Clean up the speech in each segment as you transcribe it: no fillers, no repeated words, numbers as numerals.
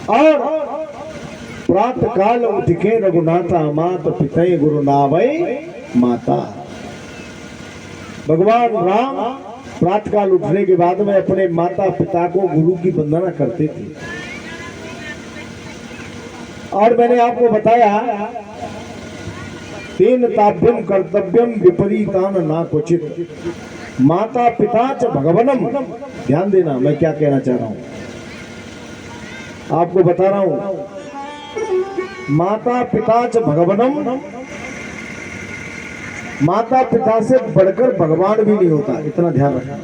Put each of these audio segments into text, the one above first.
और प्रातः काल उठके रघुनाथा मात पितय गुरु नावै माता। भगवान राम प्रातः काल उठने के बाद में अपने माता पिता को गुरु की वंदना करते थे। और मैंने आपको बताया तेन ताभ्यम कर्तव्यम विपरीतान ना क्वचित माता पिता च भगवनम। ध्यान देना मैं क्या कहना चाह रहा हूं, आपको बता रहा हूं। माता पिता च भगवनम, माता पिता से बढ़कर भगवान भी नहीं होता, इतना ध्यान रखना।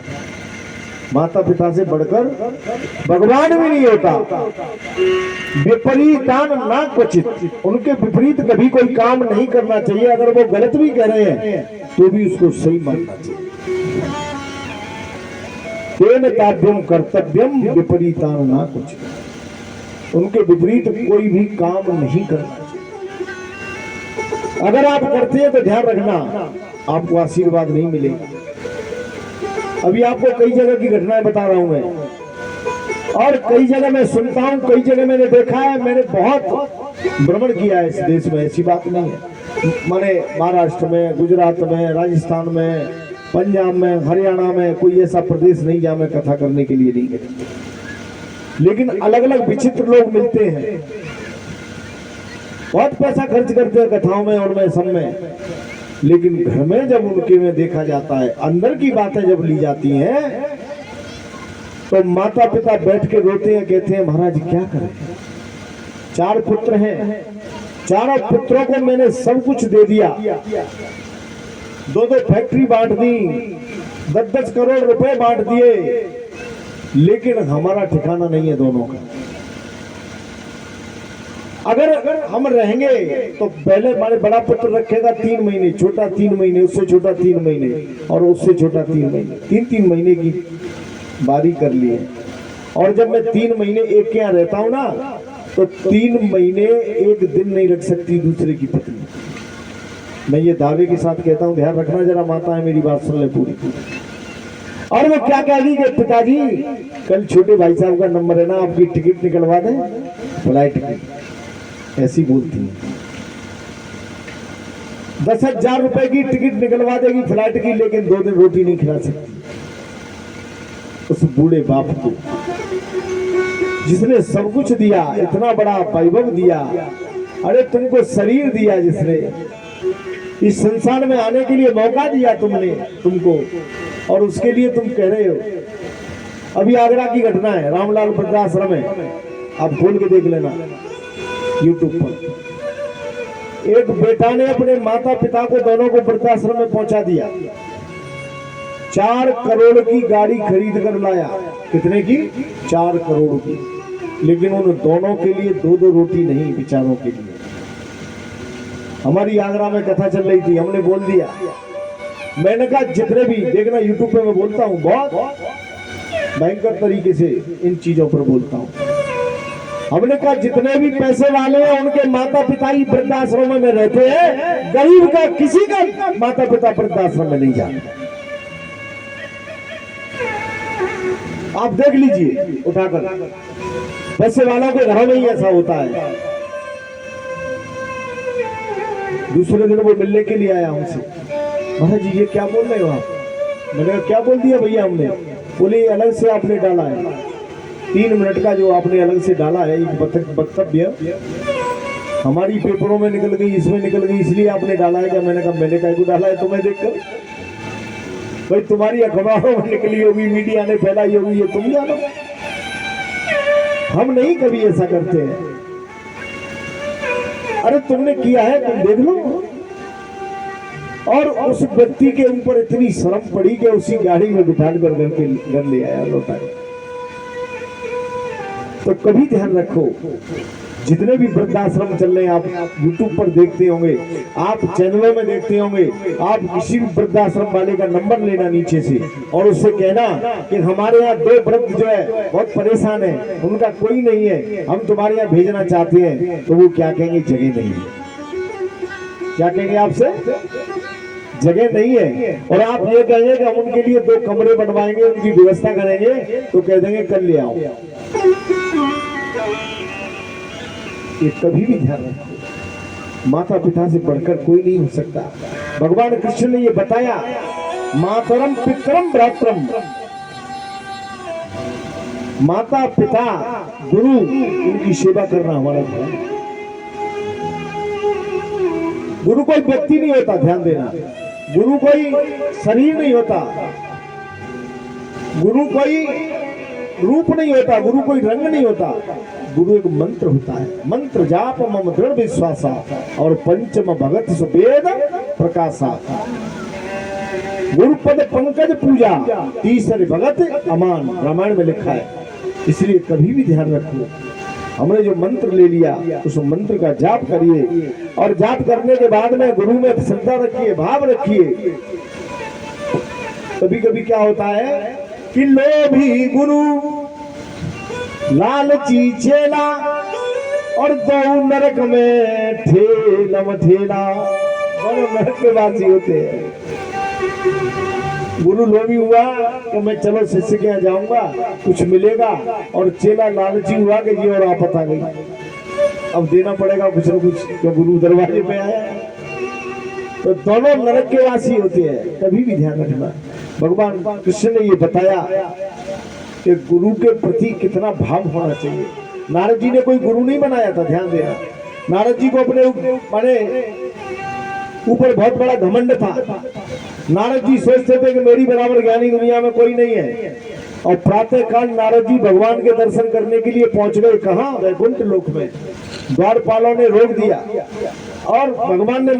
माता पिता से बढ़कर भगवान भी नहीं होता। विपरीतान ना क्वचित, उनके विपरीत कभी कोई काम नहीं करना चाहिए। अगर वो गलत भी कह रहे हैं तो भी उसको सही मानना चाहिए। तेन ताभ्यम कर्तव्यम विपरीतान ना क्वचित, उनके विपरीत कोई भी काम नहीं करना चाहिए। अगर आप करते हैं तो ध्यान रखना आपको आशीर्वाद नहीं मिलेगा। अभी आपको कई जगह की घटनाएं बता रहा हूं मैं, और कई जगह मैं सुनता हूं, कई जगह मैंने देखा है। मैंने बहुत भ्रमण किया है इस देश में, ऐसी बात नहीं है। मैंने महाराष्ट्र में, गुजरात में, राजस्थान में, पंजाब में, हरियाणा में, कोई ऐसा प्रदेश नहीं जहां मैं कथा करने के लिए नहीं गया। लेकिन अलग अलग विचित्र लोग मिलते हैं, बहुत पैसा खर्च करते हैं कथाओं में और में सब में, लेकिन घर में जब उनके में देखा जाता है, अंदर की बातें जब ली जाती हैं, तो माता पिता बैठ के रोते हैं, कहते हैं महाराज क्या करें। 4 पुत्र हैं, चारों पुत्रों को मैंने सब कुछ दे दिया, 2-2 फैक्ट्री बांट दी, 10-10 करोड़ रुपए बांट दिए, लेकिन हमारा ठिकाना नहीं है दोनों का। अगर हम रहेंगे तो पहले हमारे बड़ा पुत्र रखेगा 3 महीने, छोटा 3 महीने, उससे छोटा 3 महीने, और उससे छोटा 3 महीने, 3-3 महीने की बारी कर लिए। और जब मैं 3 महीने एक के यहाँ रहता हूं ना, तो 3 महीने एक दिन नहीं रख सकती दूसरे की पत्नी। मैं ये दावे के साथ कहता हूं, ध्यान रखना जरा, माता है मेरी बात सुन ले पूरी। और वो क्या कह रही कि पिताजी कल छोटे भाई साहब का नंबर है ना, आपकी टिकट निकलवा दें फ्लाइट की, ऐसी बोलती है। 10,000 रुपए की टिकट निकलवा देगी फ्लाइट की, लेकिन 2 दिन रोटी नहीं खिला सकती उस बूढ़े बाप को, जिसने सब कुछ दिया, इतना बड़ा वैभव दिया। अरे तुमको शरीर दिया, जिसने इस संसार में आने के लिए मौका दिया तुमने तुमको, और उसके लिए तुम कह रहे हो। अभी आगरा की घटना है, रामलाल वृद्धाश्रम है, आप खोल के देख लेना यूट्यूब पर। एक बेटा ने अपने माता पिता को दोनों को वृद्धाश्रम में पहुंचा दिया, 4 करोड़ की गाड़ी खरीद कर लाया। कितने की? 4 करोड़ की। लेकिन उन दोनों के लिए 2-2 रोटी नहीं, बेचारों के लिए। हमारी आगरा में कथा चल रही थी, हमने बोल दिया। मैंने कहा जितने भी देखना, यूट्यूब पे मैं बोलता हूँ, बहुत भयंकर तरीके से इन चीजों पर बोलता हूँ। हमने कहा जितने भी पैसे वाले हैं उनके माता पिता ही वृद्धाश्रम में रहते हैं, गरीब का किसी का माता पिता वृद्धाश्रम में नहीं जाते। आप देख लीजिए उठाकर, पैसे वालों के घरों में ही ऐसा होता है। दूसरे दिन वो मिलने के लिए आया हमसे, महाराज जी ये क्या बोल रहे हो आप? मैंने कहा क्या बोल दिया भैया हमने? बोले अलग से आपने डाला है, 3 मिनट का जो आपने अलग से डाला है, एक वक्तव्य हमारी पेपरों में निकल गई, इसमें निकल गई, इसलिए आपने डाला है क्या? मैंने कहा मैंने क्या डाला है तुम्हें देखकर? भाई तुम्हारी अखबारों में निकली होगी, मीडिया ने फैलाई होगी, ये तुम जानो। हम नहीं कभी ऐसा करते हैं। अरे तुमने किया है, तुम देख लो। और उस व्यक्ति के ऊपर इतनी शर्म पड़ी कि उसी गाड़ी में बिठा कर घर ले आया लौटा। तो कभी ध्यान रखो, जितने भी वृद्धाश्रम चल रहे हैं, आप YouTube पर देखते होंगे, आप चैनलों में देखते होंगे, आप किसी भी वृद्धाश्रम वाले का नंबर लेना नीचे से और उससे कहना कि हमारे यहाँ 2 वृद्ध जो है बहुत परेशान है, उनका कोई नहीं है, हम तुम्हारे यहाँ भेजना चाहते हैं। तो वो क्या कहेंगे? जगह नहीं है। क्या कहेंगे आपसे? जगह नहीं है। और आप ये कहेंगे कि हम उनके लिए 2 कमरे बनवाएंगे, उनकी व्यवस्था करेंगे, तो कह देंगे कल ले आओ। ये कभी भी ध्यान रखो, माता पिता से बढ़कर कोई नहीं हो सकता। भगवान कृष्ण ने ये बताया, मातरम पितरम भ्रातरम, माता पिता गुरु इनकी सेवा करना हमारा धर्म। गुरु कोई व्यक्ति नहीं होता, ध्यान देना, गुरु कोई शरीर नहीं होता, गुरु कोई रूप नहीं होता, गुरु कोई रंग नहीं होता, गुरु एक मंत्र होता है। मंत्र जाप मम दृढ़ विश्वासा और पंचम भगत सुवेद प्रकाशा। गुरु पद पंकज पूजा तीसरे भगत अमान, रामायण में लिखा है। इसलिए कभी भी ध्यान रखो, हमने जो मंत्र ले लिया उस मंत्र का जाप करिए, और जाप करने के बाद में गुरु में श्रद्धा रखिए, भाव रखिए। कभी कभी क्या होता है कि लोभी गुरु लालची चेला और दो नरक में ठेला ठेला, दोनों नरक के वासी होते हैं। गुरु लोभी हुआ तो मैं चलो शिष्य के यहाँ जाऊंगा, कुछ मिलेगा, और चेला लालची हुआ कि ये और आपत आ गई, अब देना पड़ेगा कुछ न कुछ, जो गुरु दरवाजे पे आया। तो दोनों नरक के वासी होते हैं, कभी भी ध्यान रखना। भगवान कृष्ण ने ये बताया कि गुरु के प्रति कितना भाव होना चाहिए। नारद जी ने कोई गुरु नहीं बनाया था, ध्यान देना। नारद जी को अपने माने ऊपर बहुत बड़ा घमंड था। नारद जी सोचते थे कि मेरी बराबर ज्ञानी दुनिया में कोई नहीं है। और प्रातः काल नारद जी भगवान के दर्शन करने के लिए पहुंच गए, कहाँ? वैकुंठ लोक में। द्वारपालों ने रोक दिया और भगवान ने